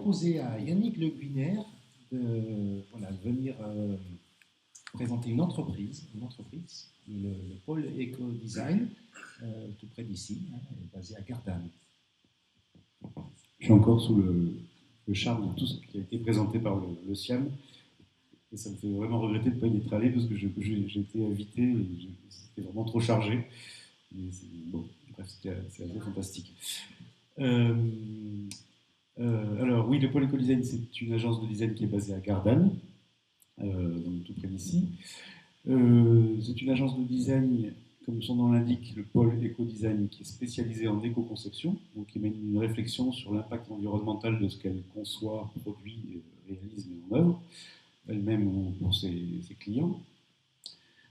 proposé à Yannick Le Guiner de, voilà, de venir présenter une entreprise qui est le pôle éco-design, tout près d'ici, hein, basé à Gardanne. Je suis encore sous le charme de tout ce qui a été présenté par le SIAM. Et ça me fait vraiment regretter de ne pas y être allé parce que j'ai été invité et c'était vraiment trop chargé. Bon, bref, c'est assez fantastique. Alors, oui, le Pôle Éco-Design, c'est une agence de design qui est basée à Gardanne, donc tout près d'ici. C'est une agence de design, comme son nom l'indique, le pôle éco-design, qui est spécialisé en éco-conception, donc qui mène une réflexion sur l'impact environnemental de ce qu'elle conçoit, produit, réalise, met en œuvre, elle-même ou pour ses clients,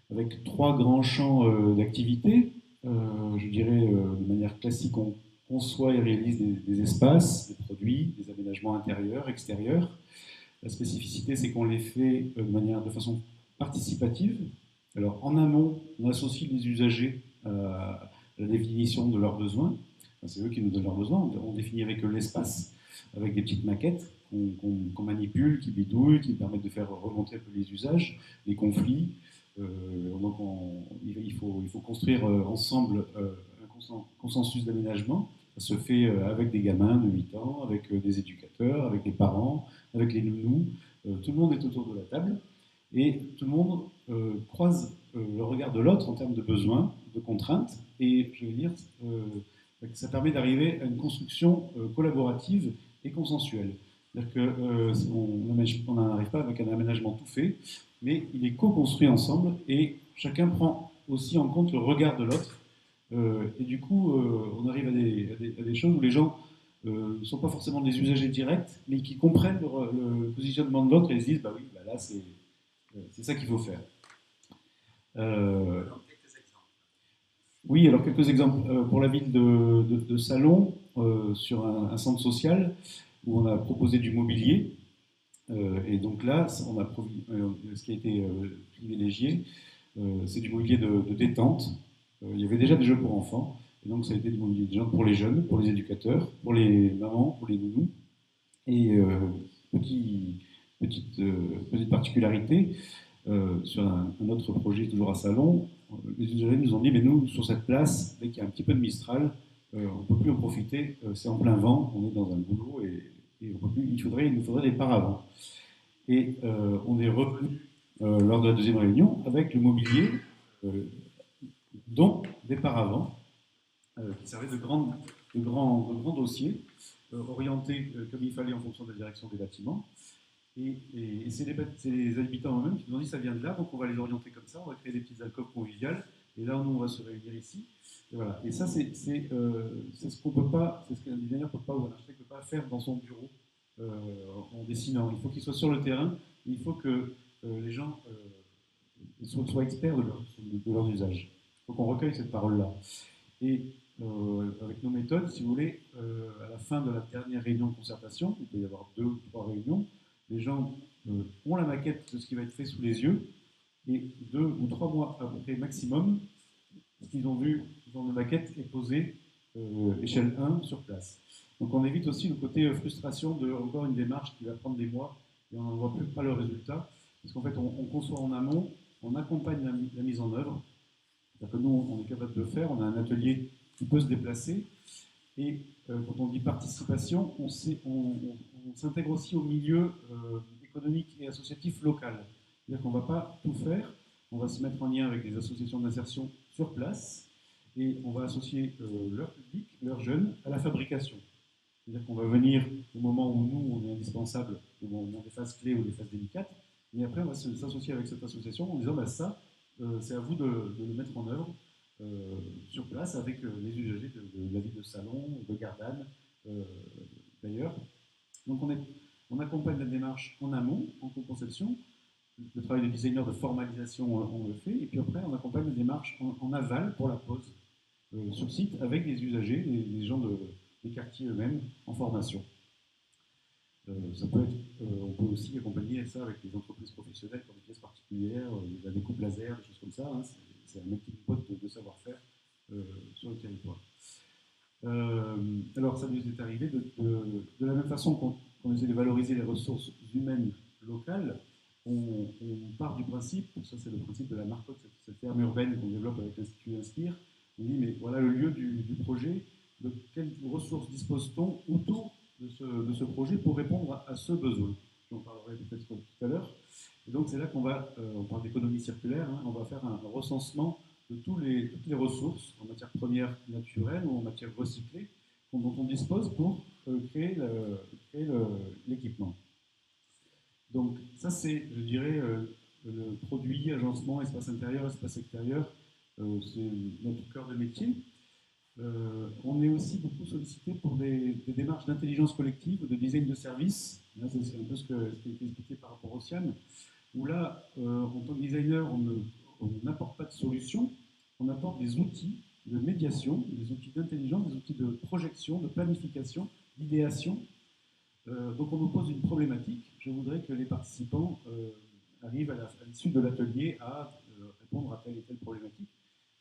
avec trois grands champs d'activité. Je dirais, de manière classique, on conçoit et réalise des espaces, des produits, des aménagements intérieurs, extérieurs. La spécificité, c'est qu'on les fait de façon participative. Alors, en amont, on associe les usagers à la définition de leurs besoins. Enfin, c'est eux qui nous donnent leurs besoins. On définit avec eux l'espace, avec des petites maquettes qu'on manipule, qui bidouillent, qui permettent de faire remonter un peu les usages, les conflits. Donc, il faut construire ensemble un consensus d'aménagement. Ça se fait avec des gamins de 8 ans, avec des éducateurs, avec les parents, avec les nounous. Tout le monde est autour de la table et tout le monde croise le regard de l'autre en termes de besoins, de contraintes. Et je veux dire, ça permet d'arriver à une construction collaborative et consensuelle. C'est-à-dire qu'on n'arrive pas avec un aménagement tout fait, mais il est co-construit ensemble et chacun prend aussi en compte le regard de l'autre. Et du coup, on arrive à des choses où les gens ne sont pas forcément des usagers directs, mais qui comprennent le positionnement de l'autre et se disent, bah oui, bah là, c'est ça qu'il faut faire. Oui, alors quelques exemples. Pour la ville de Salon, sur un centre social, où on a proposé du mobilier. Et donc là, ce qui a été privilégié, c'est du mobilier de détente. Il y avait déjà des jeux pour enfants, et donc ça a été du mobilier pour les jeunes, pour les éducateurs, pour les mamans, pour les nounous. Et petite particularité, sur un autre projet toujours à Salon, les usagers nous ont dit, mais nous, sur cette place, dès qu'il y a un petit peu de Mistral, on ne peut plus en profiter, c'est en plein vent, on est dans un boulot, et on peut plus, il nous faudrait des paravents. Et on est revenu lors de la deuxième réunion avec le mobilier, dont des paravents, qui servaient de grands dossiers, orientés comme il fallait en fonction de la direction des bâtiments. Et c'est les habitants eux-mêmes qui nous ont dit ça vient de là, donc on va les orienter comme ça, on va créer des petites alcôves conviviales, et là nous on va se réunir ici. Et voilà. Et ça c'est ce qu'on peut pas, c'est ce qu'un designer peut pas ou un architecte ne peut pas faire dans son bureau en dessinant. Il faut qu'il soit sur le terrain, et il faut que les gens soient experts de leur usage. Il faut qu'on recueille cette parole-là. Et avec nos méthodes, si vous voulez, à la fin de la dernière réunion de concertation, il peut y avoir 2 ou 3 réunions, les gens ont la maquette de ce qui va être fait sous les yeux, et 2 ou 3 mois après maximum, ce qu'ils ont vu dans la maquette est posé échelle 1 sur place. Donc on évite aussi le côté frustration de encore une démarche qui va prendre des mois et on n'en voit plus pas le résultat, parce qu'en fait on conçoit en amont, on accompagne la mise en œuvre. C'est-à-dire que nous on est capable de le faire, on a un atelier qui peut se déplacer, et quand on dit participation, on s'intègre aussi au milieu économique et associatif local. C'est-à-dire qu'on ne va pas tout faire, on va se mettre en lien avec les associations d'insertion sur place, et on va associer leur public, leurs jeunes, à la fabrication. C'est-à-dire qu'on va venir au moment où nous, on est indispensable, au moment des phases clés ou des phases délicates, et après on va s'associer avec cette association en disant bah, ça, c'est à vous de le mettre en œuvre sur place avec les usagers de la ville de Salon, de Gardanne d'ailleurs. Donc on accompagne la démarche en amont, en co-conception. Le travail de designer de formalisation, on le fait. Et puis après, on accompagne la démarche en aval pour la pose sur site avec les usagers, les gens des quartiers eux-mêmes en formation. Ça peut être, on peut aussi accompagner ça avec les entreprises professionnelles comme des pièces particulières, la découpe laser, des choses comme ça. Hein. C'est un melting pot de savoir-faire sur le territoire. Alors ça nous est arrivé de la même façon qu'on lorsqu'on essaie de valoriser les ressources humaines locales, on part du principe, ça c'est le principe de la marcotte, cette ferme urbaine qu'on développe avec l'Institut Inspire, on dit mais voilà le lieu du projet, de quelles ressources dispose-t-on autour de ce projet pour répondre à ce besoin. J'en parlerai peut-être tout à l'heure. Et donc c'est là qu'on va, on parle d'économie circulaire, hein, on va faire un recensement de toutes les ressources en matière première naturelle ou en matière recyclée dont on dispose pour créer l'équipement. Donc ça c'est, je dirais, le produit, agencement, espace intérieur, espace extérieur, c'est notre cœur de métier. On est aussi beaucoup sollicité pour des démarches d'intelligence collective, de design de service. Là, c'est un peu ce qui a été expliqué par rapport au CIAM, où là, en tant que designer, on n'apporte pas de solution, on apporte des outils de médiation, des outils d'intelligence, des outils de projection, de planification, d'idéation. Donc on nous pose une problématique. Je voudrais que les participants arrivent à l'issue de l'atelier à répondre à telle et telle problématique.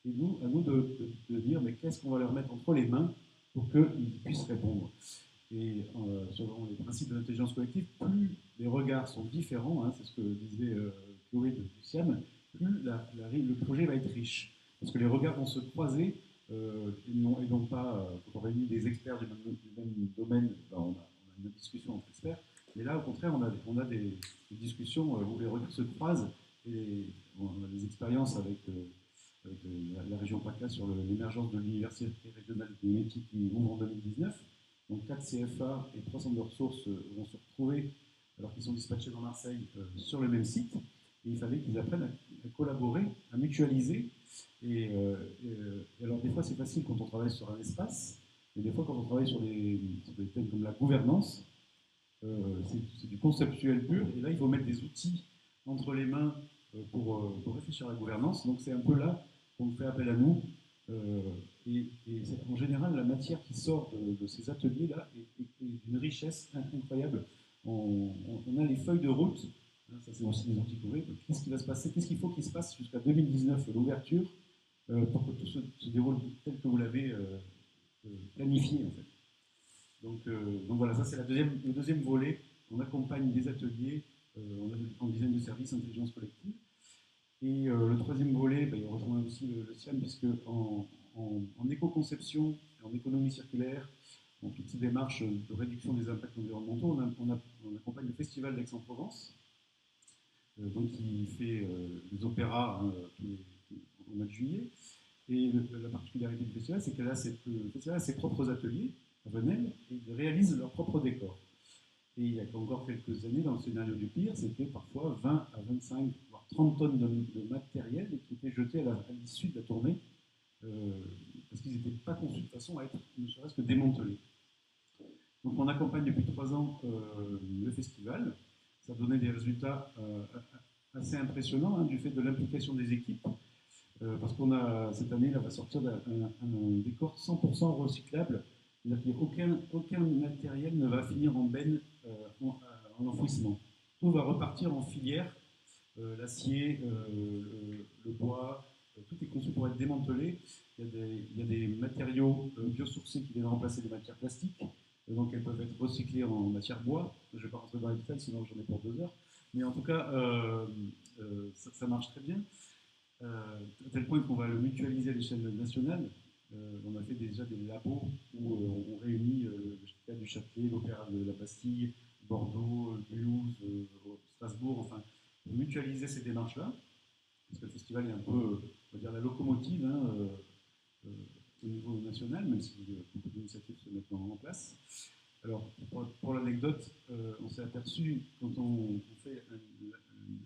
Et nous, à nous de dire, mais qu'est-ce qu'on va leur mettre entre les mains pour qu'ils puissent répondre. Et selon les principes de l'intelligence collective, plus les regards sont différents, hein, c'est ce que disait Chloé de Luciane, plus le projet va être riche. Parce que les regards vont se croiser, et non pas, quand on réunit des experts du même domaine, ben on a une discussion entre experts, mais là, au contraire, on a des discussions où les regards se croisent, et on a des expériences avec la région PACA sur l'émergence de l'université régionale des métiers qui ouvre en 2019. Donc 4 CFA et 3 centres de ressources vont se retrouver, alors qu'ils sont dispatchés dans Marseille, sur le même site. Et il fallait qu'ils apprennent à collaborer, à mutualiser. Et alors des fois c'est facile quand on travaille sur un espace, et des fois quand on travaille sur des thèmes comme la gouvernance, c'est du conceptuel pur. Et là il faut mettre des outils entre les mains pour réfléchir à la gouvernance. Donc c'est un peu là qu'on fait appel à nous. Et en général, la matière qui sort de ces ateliers-là est d'une richesse incroyable. On a les feuilles de route, hein, ça c'est aussi des outils couverts. Qu'est-ce qui va se passer, qu'est-ce qu'il faut qu'il se passe jusqu'à 2019, l'ouverture, pour que tout se déroule tel que vous l'avez planifié en fait. Donc voilà, ça c'est le deuxième volet. On accompagne des ateliers en design de service, intelligence collective. Et le troisième volet, il rejoint aussi le CIAM, puisque en éco-conception, en économie circulaire, dans toutes ces démarches de réduction des impacts environnementaux, on accompagne le Festival d'Aix-en-Provence, donc qui fait des opéras au mois de juillet. Et la particularité du festival, c'est que le festival a ses propres ateliers à Venelle, et ils réalisent leurs propres décors. Et il y a encore quelques années, dans le scénario du pire, c'était parfois 20 à 25, voire 30 tonnes de matériel qui étaient jetés à l'issue de la tournée, parce qu'ils n'étaient pas conçus de façon à être ne serait-ce que démantelés. Donc on accompagne depuis 3 ans le festival. Ça a donné des résultats assez impressionnants, hein, du fait de l'implication des équipes, parce qu'on a cette année, là, va sortir un décor 100% recyclable. C'est-à-dire qu'il n'y a aucun matériel ne va finir en benne en enfouissement. Tout va repartir en filière, l'acier, le bois, tout est conçu pour être démantelé. Il y a des matériaux biosourcés qui viennent remplacer des matières plastiques, donc elles peuvent être recyclées en matière bois. Je ne vais pas rentrer dans les détails, sinon j'en ai pour 2 heures. Mais en tout cas, ça marche très bien, à tel point qu'on va le mutualiser à l'échelle nationale. On a fait déjà des labos où on réunit le Théâtre du Châtelet, l'Opéra de la Bastille, Bordeaux, Mulhouse, Strasbourg, enfin, pour mutualiser ces démarches-là, parce que le festival est un peu, on va dire, la locomotive, hein, au niveau national, même si beaucoup d'initiatives se mettent en place. Alors, pour l'anecdote, on s'est aperçu, quand on fait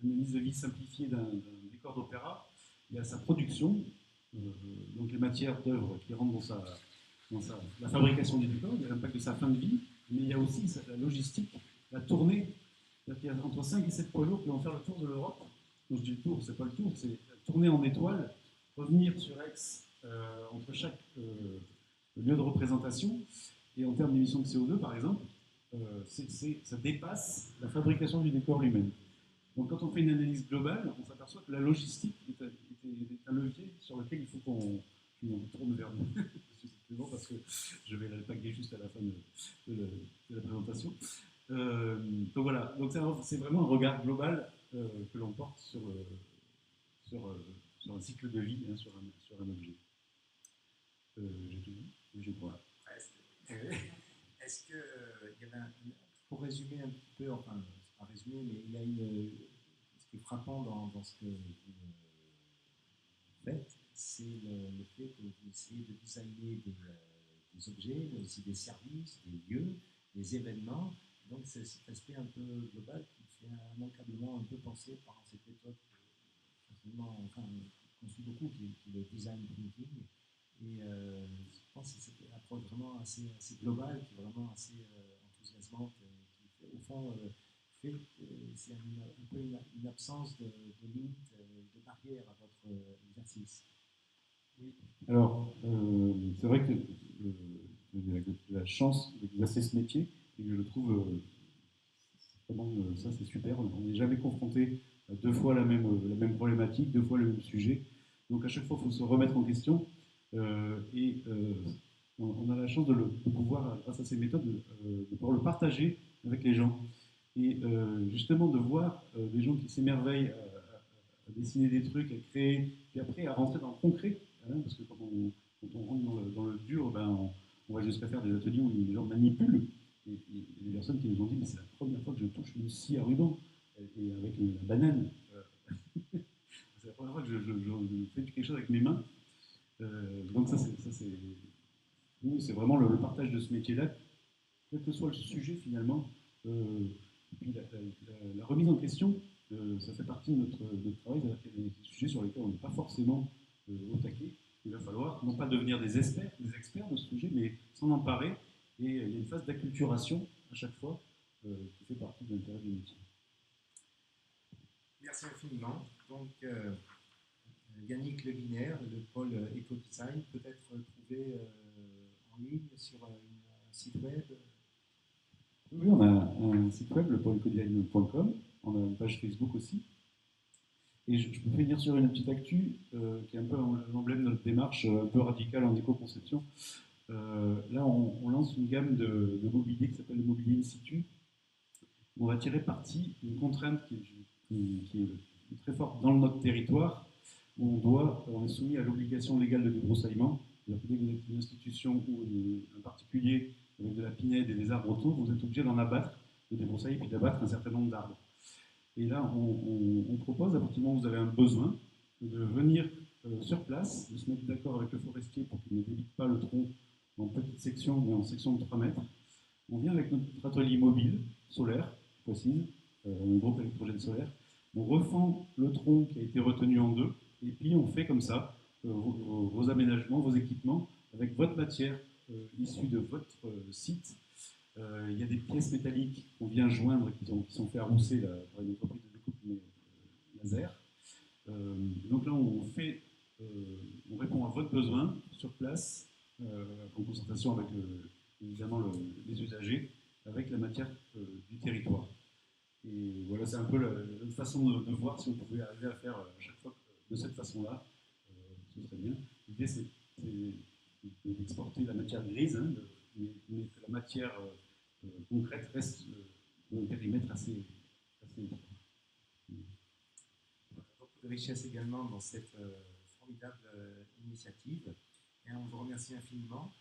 une analyse de vie simplifiée d'un décor d'opéra, il y a sa production, donc les matières d'œuvre qui rentrent dans la fabrication du décor, il y a l'impact de sa fin de vie, mais il y a aussi la logistique, la tournée. C'est-à-dire qu'il y a entre 5 et 7 poids lourds qui vont faire le tour de l'Europe. Quand je dis le tour, c'est pas le tour, c'est tourner en étoile, revenir sur Aix entre chaque lieu de représentation. Et en termes d'émissions de CO2, par exemple, ça dépasse la fabrication du décor lui-même. Donc quand on fait une analyse globale, on s'aperçoit que la logistique est un levier sur lequel il faut qu'on tourne vers nous. C'est bon parce que je vais l'alpaguer juste à la fin de la présentation. Donc voilà, donc c'est vraiment un regard global que l'on porte sur, euh, sur un cycle de vie, hein, sur un objet. J'ai tout dit, j'ai quoi. Presque. Est-ce que il y avait pour résumer un petit peu, enfin, c'est pas résumé, mais il y a ce qui est frappant dans ce que vous faites, c'est le fait que vous essayez de designer des objets, mais aussi des services, des lieux, des événements. Donc c'est cet aspect un peu global qui fait immanquablement un peu penser par cette méthode enfin, qu'on suit beaucoup, qui est le design thinking. Et je pense que c'est une approche vraiment assez globale, qui est vraiment assez enthousiasmante, qui fait, au fond fait c'est un peu une absence de limite, de barrière à votre exercice. Oui. Alors, c'est vrai que la chance d'exercer ce métier, et que je le trouve vraiment, ça c'est super, on n'est jamais confronté à deux fois la même problématique, deux fois le même sujet. Donc à chaque fois, il faut se remettre en question. On a la chance de pouvoir, grâce à ces méthodes, de pouvoir le partager avec les gens. Et justement, de voir des gens qui s'émerveillent à dessiner des trucs, à créer, puis après à rentrer dans le concret. Hein, parce que quand on rentre dans le dur, ben, on va jusqu'à faire des ateliers où les gens manipulent. Et il y a des personnes qui nous ont dit, mais c'est la première fois que je touche une scie à ruban, et avec la banane. C'est la première fois que je fais quelque chose avec mes mains. Donc c'est vraiment le partage de ce métier-là, quel que soit le sujet finalement. Et puis la remise en question, ça fait partie de notre travail, c'est-à-dire qu'il y a des sujets sur lesquels on n'est pas forcément au taquet. Il va falloir non pas devenir des experts de ce sujet, mais s'en emparer. Et il y a une phase d'acculturation à chaque fois qui fait partie de l'intérêt du métier. Merci infiniment. Donc, Yannick Levinaire, le pôle Eco-Design, peut être trouvé en ligne sur un site web. Oui, on a un site web, le pôle ecodesign.com. On a une page Facebook aussi. Et je peux finir sur une petite actu qui est un peu l'emblème de notre démarche un peu radicale en éco-conception. Là, on lance une gamme de mobilier qui s'appelle le mobilier in situ. On va tirer parti d'une contrainte qui est très forte dans notre territoire, où on est soumis à l'obligation légale de débroussaillement. C'est-à-dire que dès que vous êtes une institution ou un particulier avec de la pinède et des arbres autour, vous êtes obligé d'en abattre, de débroussailler puis d'abattre un certain nombre d'arbres. Et là, on propose, à partir du moment où vous avez un besoin, de venir sur place, de se mettre d'accord avec le forestier pour qu'il ne débite pas le tronc en petites sections, mais en sections de 3 mètres. On vient avec notre atelier mobile, solaire, je précise, un groupe électrogène solaire. On refend le tronc qui a été retenu en deux, et puis on fait comme ça vos aménagements, vos équipements, avec votre matière issue de votre site. Il y a des pièces métalliques qu'on vient joindre, qui sont fait arrousser par une entreprise de découpe laser. Donc là, on répond à votre besoin sur place, en concertation avec évidemment les usagers, avec la matière du territoire. Et voilà, c'est un peu la façon de voir si on pouvait arriver à faire à chaque fois de cette façon-là, ce serait bien. L'idée, c'est d'exporter la matière grise, hein, mais que la matière concrète reste dans un périmètre assez Beaucoup de richesse également dans cette formidable initiative. Et on vous remercie infiniment.